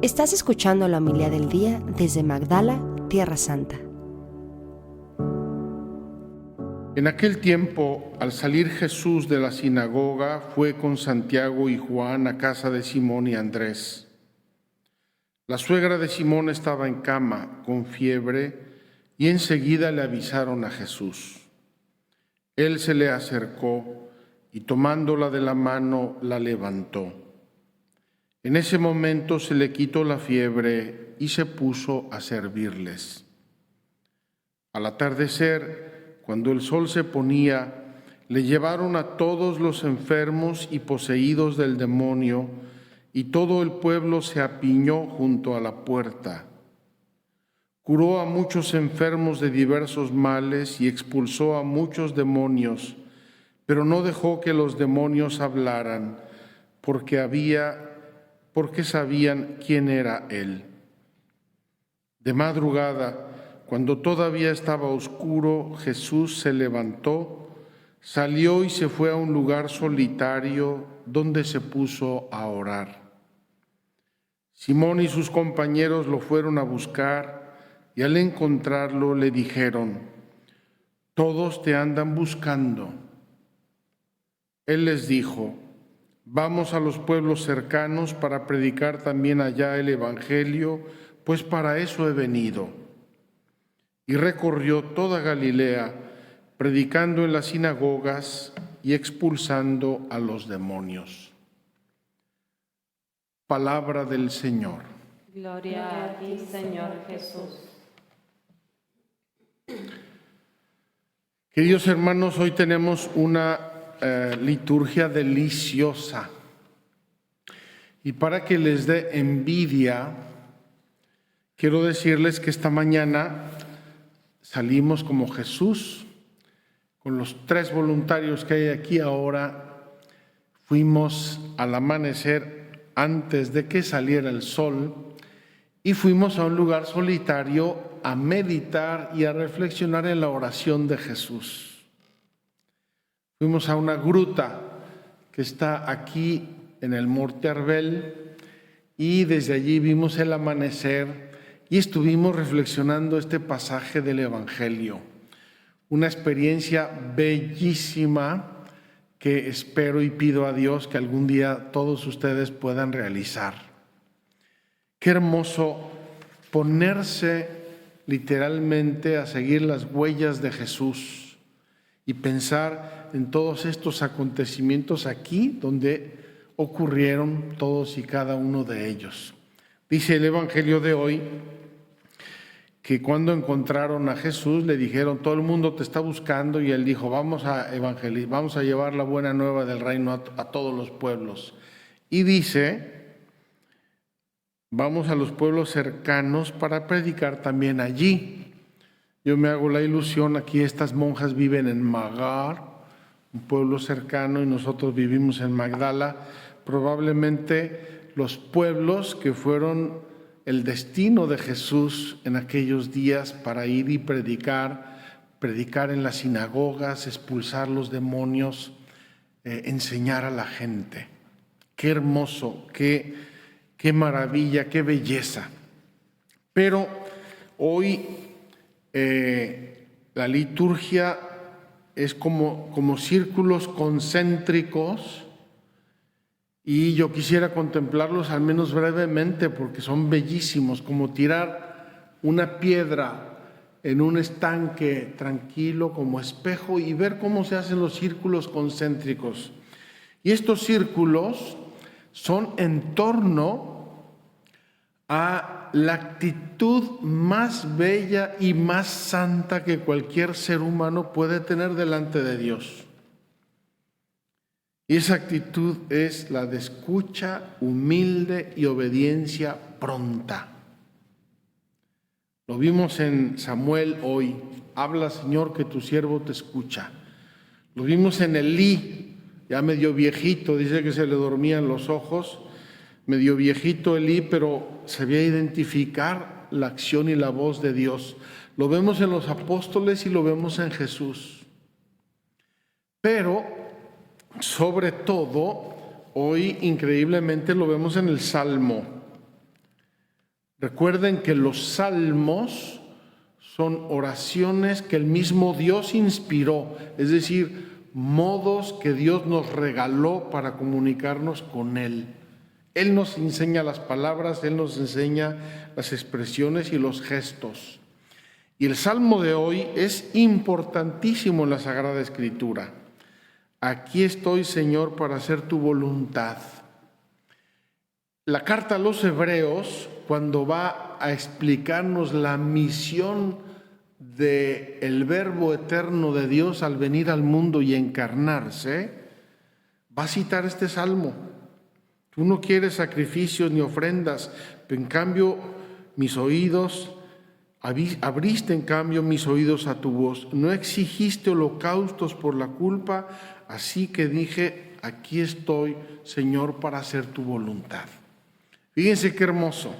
Estás escuchando la homilía del día desde Magdala, Tierra Santa. En aquel tiempo, al salir Jesús de la sinagoga, fue con Santiago y Juan a casa de Simón y Andrés. La suegra de Simón estaba en cama, con fiebre, y enseguida le avisaron a Jesús. Él se le acercó y tomándola de la mano, la levantó. En ese momento se le quitó la fiebre y se puso a servirles. Al atardecer, cuando el sol se ponía, le llevaron a todos los enfermos y poseídos del demonio, y todo el pueblo se apiñó junto a la puerta. Curó a muchos enfermos de diversos males y expulsó a muchos demonios, pero no dejó que los demonios hablaran, porque sabían quién era él. De madrugada, cuando todavía estaba oscuro, Jesús se levantó, salió y se fue a un lugar solitario donde se puso a orar. Simón y sus compañeros lo fueron a buscar y al encontrarlo le dijeron: «Todos te andan buscando». Él les dijo: «Vamos a los pueblos cercanos para predicar también allá el Evangelio, pues para eso he venido». Y recorrió toda Galilea, predicando en las sinagogas y expulsando a los demonios. Palabra del Señor. Gloria a ti, Señor Jesús. Queridos hermanos, hoy tenemos una liturgia deliciosa. Y para que les dé envidia, quiero decirles que esta mañana salimos como Jesús, con los 3 voluntarios que hay aquí ahora. Fuimos al amanecer antes de que saliera el sol y fuimos a un lugar solitario a meditar y a reflexionar en la oración de Jesús. Fuimos a una gruta que está aquí en el Monte Arbel y desde allí vimos el amanecer y estuvimos reflexionando este pasaje del Evangelio. Una experiencia bellísima que espero y pido a Dios que algún día todos ustedes puedan realizar. Qué hermoso ponerse literalmente a seguir las huellas de Jesús y pensar en todos estos acontecimientos aquí donde ocurrieron todos y cada uno de ellos. Dice el Evangelio de hoy que cuando encontraron a Jesús le dijeron: todo el mundo te está buscando, y él dijo: vamos a evangelizar, vamos a llevar la buena nueva del reino a todos los pueblos. Y dice: vamos a los pueblos cercanos para predicar también allí. Yo me hago la ilusión, aquí estas monjas viven en Magar, un pueblo cercano, y nosotros vivimos en Magdala. Probablemente los pueblos que fueron el destino de Jesús en aquellos días para ir y predicar en las sinagogas, expulsar los demonios, enseñar a la gente. Qué hermoso, qué maravilla, qué belleza. Pero hoy la liturgia es como círculos concéntricos, y yo quisiera contemplarlos al menos brevemente porque son bellísimos, como tirar una piedra en un estanque tranquilo como espejo y ver cómo se hacen los círculos concéntricos. Y estos círculos son en torno a la actitud más bella y más santa que cualquier ser humano puede tener delante de Dios. Y esa actitud es la de escucha humilde y obediencia pronta. Lo vimos en Samuel hoy: habla, Señor, que tu siervo te escucha. Lo vimos en Elí, ya medio viejito, dice que se le dormían los ojos, medio viejito Elí, pero sabía identificar la acción y la voz de Dios. Lo vemos en los apóstoles y lo vemos en Jesús. Pero sobre todo, hoy increíblemente lo vemos en el Salmo. Recuerden que los salmos son oraciones que el mismo Dios inspiró, es decir, modos que Dios nos regaló para comunicarnos con Él. Él nos enseña las palabras, Él nos enseña las expresiones y los gestos. Y el salmo de hoy es importantísimo en la Sagrada Escritura. Aquí estoy, Señor, para hacer tu voluntad. La carta a los Hebreos, cuando va a explicarnos la misión del Verbo eterno de Dios al venir al mundo y encarnarse, va a citar este salmo. Tú no quieres sacrificios ni ofrendas, pero en cambio mis oídos, abriste en cambio mis oídos a tu voz. No exigiste holocaustos por la culpa, así que dije, aquí estoy, Señor, para hacer tu voluntad. Fíjense qué hermoso.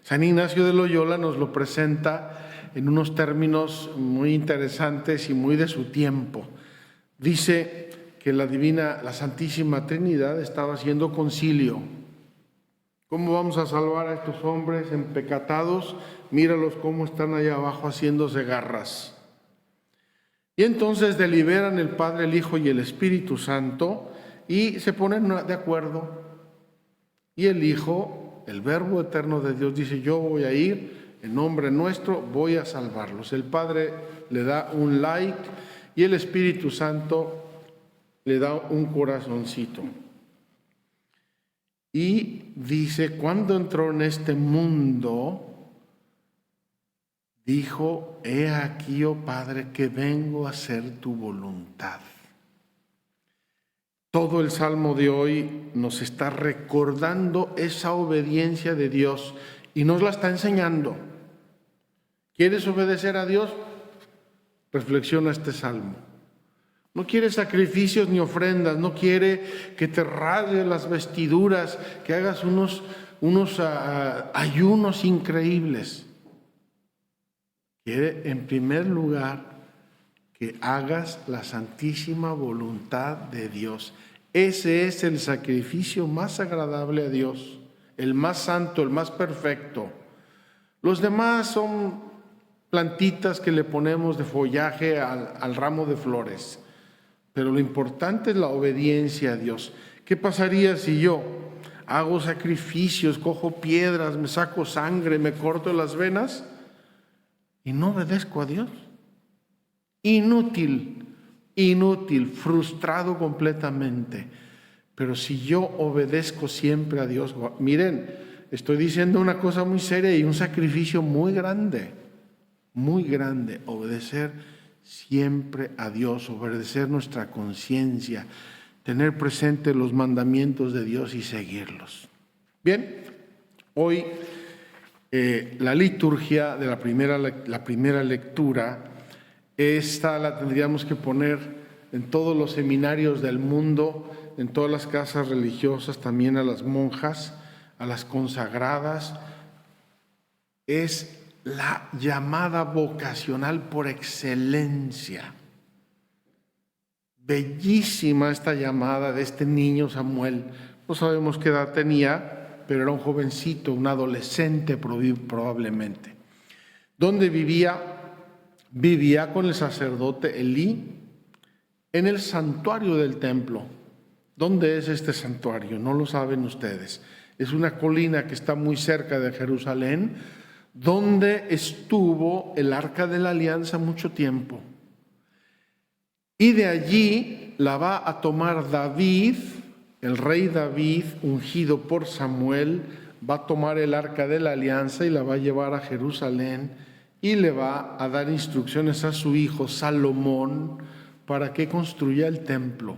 San Ignacio de Loyola nos lo presenta en unos términos muy interesantes y muy de su tiempo. Dice que la Santísima Trinidad estaba haciendo concilio. ¿Cómo vamos a salvar a estos hombres empecatados? Míralos cómo están allá abajo haciéndose garras. Y entonces deliberan el Padre, el Hijo y el Espíritu Santo y se ponen de acuerdo. Y el Hijo, el Verbo eterno de Dios, dice, yo voy a ir en nombre nuestro, voy a salvarlos. El Padre le da un like y el Espíritu Santo le da un corazoncito. Y dice, cuando entró en este mundo, dijo, he aquí, oh Padre, que vengo a hacer tu voluntad. Todo el Salmo de hoy nos está recordando esa obediencia de Dios y nos la está enseñando. ¿Quieres obedecer a Dios? Reflexiona este Salmo. No quiere sacrificios ni ofrendas, no quiere que te rasgues las vestiduras, que hagas unos ayunos increíbles. Quiere, en primer lugar, que hagas la santísima voluntad de Dios. Ese es el sacrificio más agradable a Dios, el más santo, el más perfecto. Los demás son plantitas que le ponemos de follaje al ramo de flores. Pero lo importante es la obediencia a Dios. ¿Qué pasaría si yo hago sacrificios, cojo piedras, me saco sangre, me corto las venas y no obedezco a Dios? Inútil, frustrado completamente. Pero si yo obedezco siempre a Dios, miren, estoy diciendo una cosa muy seria y un sacrificio muy grande, obedecer siempre a Dios, obedecer nuestra conciencia, tener presente los mandamientos de Dios y seguirlos. Bien, hoy la liturgia de la primera lectura, esta la tendríamos que poner en todos los seminarios del mundo, en todas las casas religiosas, también a las monjas, a las consagradas. Es la llamada vocacional por excelencia. Bellísima esta llamada de este niño Samuel. No sabemos qué edad tenía, pero era un jovencito, un adolescente probablemente. ¿Dónde vivía? Vivía con el sacerdote Elí en el santuario del templo. ¿Dónde es este santuario? No lo saben ustedes. Es una colina que está muy cerca de Jerusalén, donde estuvo el Arca de la Alianza mucho tiempo. Y de allí la va a tomar David, el rey David, ungido por Samuel, va a tomar el Arca de la Alianza y la va a llevar a Jerusalén y le va a dar instrucciones a su hijo Salomón para que construya el templo.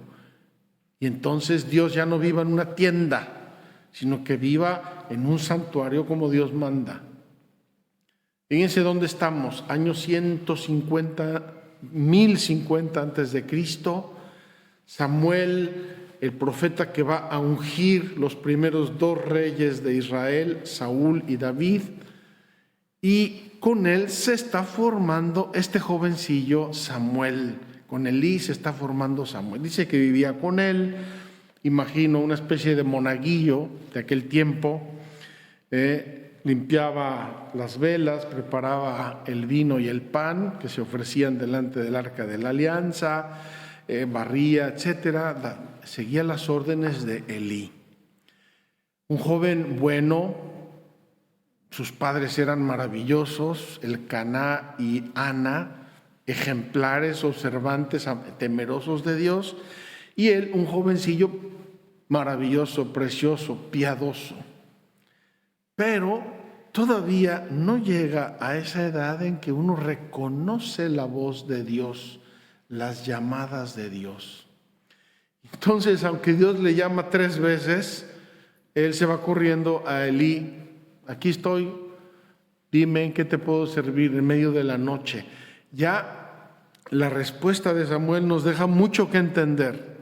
Y entonces Dios ya no viva en una tienda, sino que viva en un santuario como Dios manda. Fíjense dónde estamos, año 1050 antes de Cristo. Samuel, el profeta que va a ungir los primeros dos reyes de Israel, Saúl y David, y con él se está formando este jovencillo Samuel. Con Elí se está formando Samuel. Dice que vivía con él, imagino una especie de monaguillo de aquel tiempo, limpiaba las velas, preparaba el vino y el pan que se ofrecían delante del arca de la alianza, barría, etcétera. Seguía las órdenes de Elí. Un joven bueno, sus padres eran maravillosos, Elcaná y Ana, ejemplares, observantes, temerosos de Dios, y él, un jovencillo maravilloso, precioso, piadoso. Pero todavía no llega a esa edad en que uno reconoce la voz de Dios, las llamadas de Dios. Entonces, aunque Dios le llama 3 veces, él se va corriendo a Elí. Aquí estoy, dime en qué te puedo servir en medio de la noche. Ya la respuesta de Samuel nos deja mucho que entender.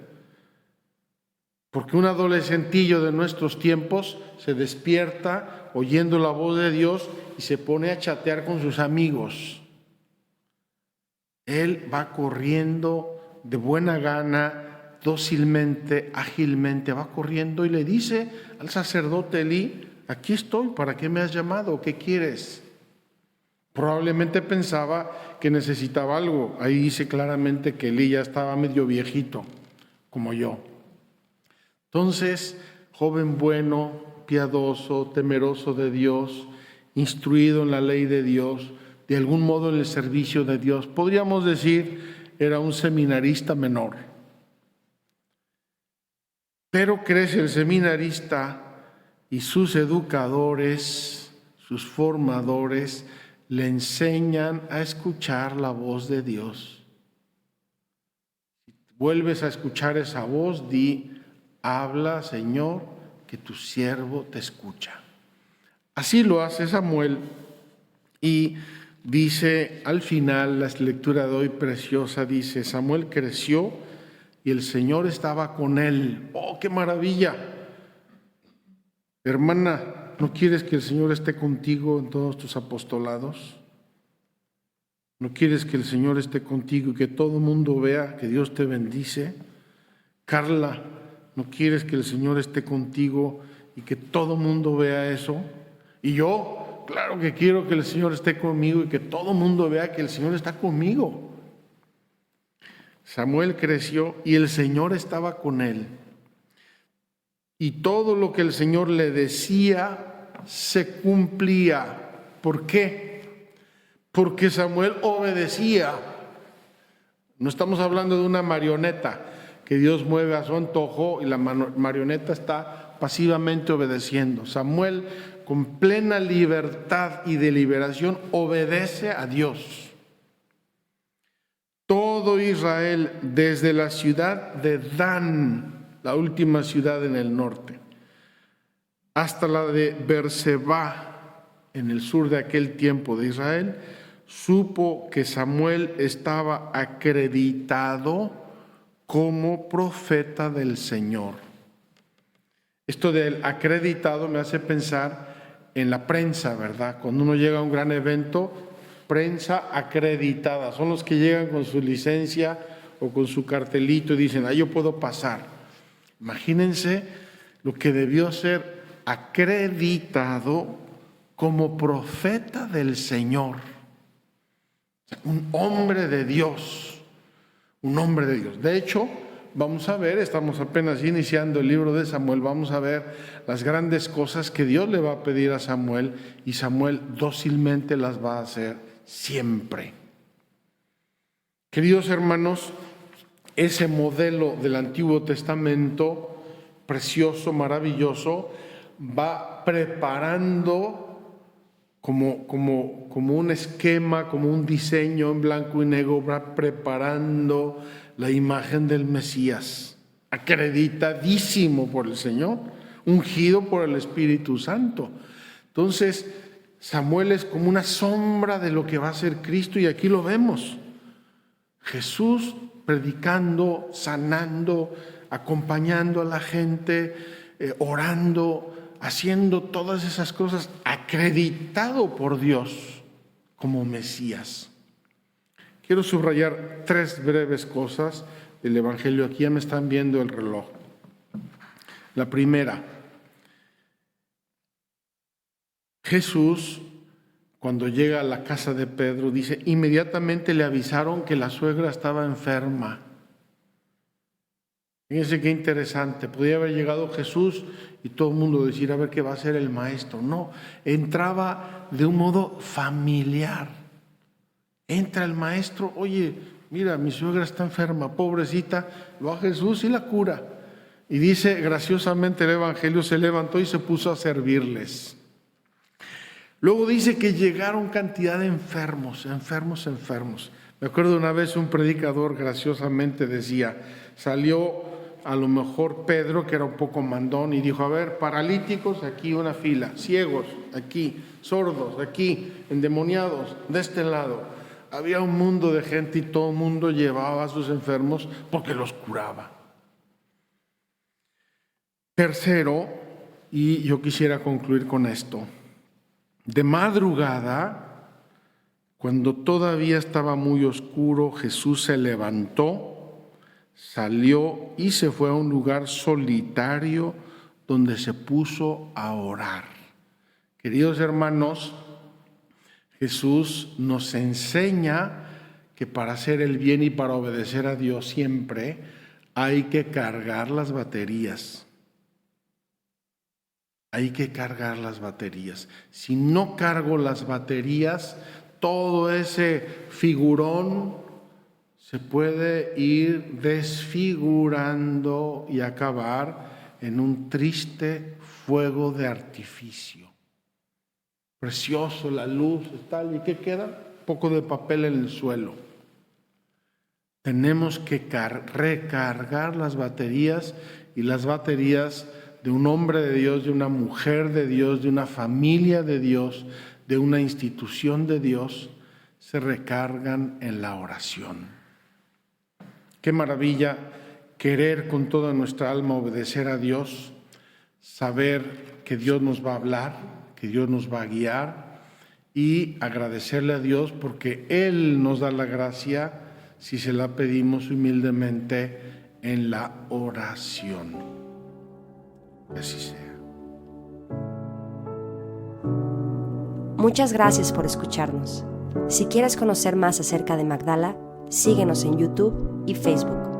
Porque un adolescentillo de nuestros tiempos se despierta oyendo la voz de Dios y se pone a chatear con sus amigos. Él va corriendo de buena gana, dócilmente, ágilmente, va corriendo y le dice al sacerdote Elí: aquí estoy, ¿para qué me has llamado? ¿Qué quieres? Probablemente pensaba que necesitaba algo. Ahí dice claramente que Elí ya estaba medio viejito, como yo. Entonces, joven bueno, piadoso, temeroso de Dios, instruido en la ley de Dios, de algún modo en el servicio de Dios, podríamos decir, era un seminarista menor. Pero crece el seminarista y sus educadores, sus formadores, le enseñan a escuchar la voz de Dios. Si vuelves a escuchar esa voz, di: habla, Señor, que tu siervo te escucha. Así lo hace Samuel y dice al final, la lectura de hoy preciosa, dice: Samuel creció y el Señor estaba con él. ¡Oh, qué maravilla! Hermana, ¿no quieres que el Señor esté contigo en todos tus apostolados? ¿No quieres que el Señor esté contigo y que todo el mundo vea que Dios te bendice? Carla, ¿no quieres que el Señor esté contigo y que todo el mundo vea eso? Y yo, claro que quiero que el Señor esté conmigo y que todo el mundo vea que el Señor está conmigo. Samuel creció y el Señor estaba con él. Y todo lo que el Señor le decía se cumplía. ¿Por qué? Porque Samuel obedecía. No estamos hablando de una marioneta que Dios mueve a su antojo y la marioneta está pasivamente obedeciendo. Samuel, con plena libertad y deliberación, obedece a Dios. Todo Israel, desde la ciudad de Dan, la última ciudad en el norte, hasta la de Berseba, en el sur de aquel tiempo de Israel, supo que Samuel estaba acreditado como profeta del Señor. Esto del acreditado me hace pensar en la prensa, ¿verdad? Cuando uno llega a un gran evento, prensa acreditada, son los que llegan con su licencia o con su cartelito y dicen: yo puedo pasar. Imagínense lo que debió ser acreditado como profeta del Señor. Un hombre de Dios, un hombre de Dios. De hecho, vamos a ver, estamos apenas iniciando el libro de Samuel, vamos a ver las grandes cosas que Dios le va a pedir a Samuel y Samuel dócilmente las va a hacer siempre. Queridos hermanos, ese modelo del Antiguo Testamento, precioso, maravilloso, va preparando como un esquema, como un diseño en blanco y negro, va preparando la imagen del Mesías, acreditadísimo por el Señor, ungido por el Espíritu Santo. Entonces, Samuel es como una sombra de lo que va a ser Cristo y aquí lo vemos. Jesús predicando, sanando, acompañando a la gente, orando, haciendo todas esas cosas, acreditado por Dios como Mesías. Quiero subrayar 3 breves cosas del Evangelio. Aquí ya me están viendo el reloj. La primera, Jesús, cuando llega a la casa de Pedro, dice, inmediatamente le avisaron que la suegra estaba enferma. Fíjense qué interesante. Podía haber llegado Jesús y todo el mundo decir, a ver qué va a hacer el maestro. No, entraba de un modo familiar. Entra el maestro, oye, mira, mi suegra está enferma, pobrecita, va a Jesús y la cura. Y dice, graciosamente el Evangelio, se levantó y se puso a servirles. Luego dice que llegaron cantidad de enfermos. Me acuerdo una vez un predicador graciosamente decía, salió a lo mejor Pedro, que era un poco mandón, y dijo, a ver, paralíticos, aquí una fila, ciegos, aquí, sordos, aquí, endemoniados, de este lado. Había un mundo de gente y todo el mundo llevaba a sus enfermos porque los curaba. Tercero, y yo quisiera concluir con esto, de madrugada, cuando todavía estaba muy oscuro, Jesús se levantó, salió y se fue a un lugar solitario donde se puso a orar. Queridos hermanos, Jesús nos enseña que para hacer el bien y para obedecer a Dios siempre hay que cargar las baterías. Hay que cargar las baterías. Si no cargo las baterías, todo ese figurón se puede ir desfigurando y acabar en un triste fuego de artificio. Precioso, la luz, tal, ¿y qué queda? Un poco de papel en el suelo. Tenemos que recargar las baterías, y las baterías de un hombre de Dios, de una mujer de Dios, de una familia de Dios, de una institución de Dios, se recargan en la oración. Qué maravilla querer con toda nuestra alma obedecer a Dios, saber que Dios nos va a hablar, que Dios nos va a guiar, y agradecerle a Dios porque Él nos da la gracia si se la pedimos humildemente en la oración. Que así sea. Muchas gracias por escucharnos. Si quieres conocer más acerca de Magdala, síguenos en YouTube y Facebook.